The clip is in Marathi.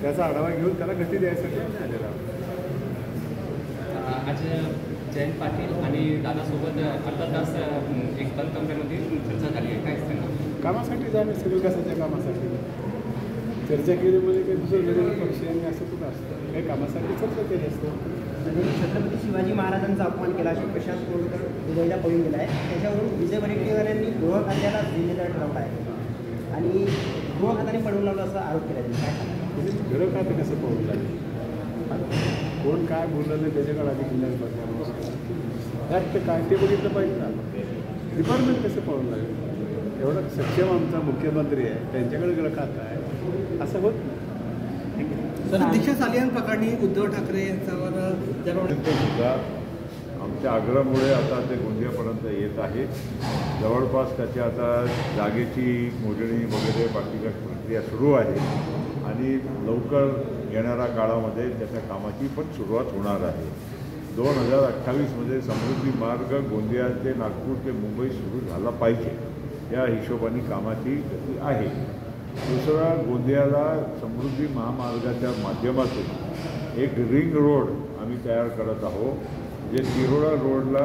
त्याचा आढावा घेऊन त्याला गती द्यायसाठी आम्ही आलेलो आहोत. आज जयंत पाटील आणि दादासोबत अर्धा तास एक बंद कमऱ्यामध्ये चर्चा झाली आहे. काय सांगा? कामासाठी जाणे, सगळं कशाच्या कामासाठी चर्चा केली म्हणजे काही दुसरं वेगळं पक्ष आणि असं कुठं असतं. काही कामासाठी चर्चा केली असतं. छत्रपती शिवाजी महाराजांचा अपमान केला अशी प्रशांत कोळकर दुबईला पळून गेला आहे. त्याच्यावरून विजय वडेट्टीवार यांनी गृह खात्याला जिम्मेदार ठरवला आहे आणि गृह खात्याने पळून लावलं असा आरोप केला आहे. काय सांगा? गृह खाते कसं पळून लागेल? कोण काय बोललं नाही त्याच्याकडे आधी जिल्ह्यात बघायला काय ते बघितलं पाहिजे ना. डिपार्टमेंट कसं पळून लागेल? एवढं सक्षम आमचा मुख्यमंत्री आहे, त्यांच्याकडे गृह खातं आहे, असं होत नाही. दीक्षा सालियान प्रकरणी उद्धव ठाकरे यांच्यावर सुद्धा आमच्या आग्रहामुळे आता ते गोंदियापर्यंत येत आहे. जवळपास त्याची आता जागेची मोजणी वगैरे बाकीच्या प्रक्रिया सुरू आहे आणि लवकर येणाऱ्या काळामध्ये त्याच्या कामाची पण सुरुवात होणार आहे. 2028मध्ये समृद्धी मार्ग गोंदिया ते नागपूर ते मुंबई सुरू झाला पाहिजे या हिशोबाने कामाची गती आहे. दुसरा, गोंदियाला समृद्धी महामार्गाच्या माध्यमातून एक रिंग रोड आम्ही तयार करत आहोत, जे तिरोडा रोडला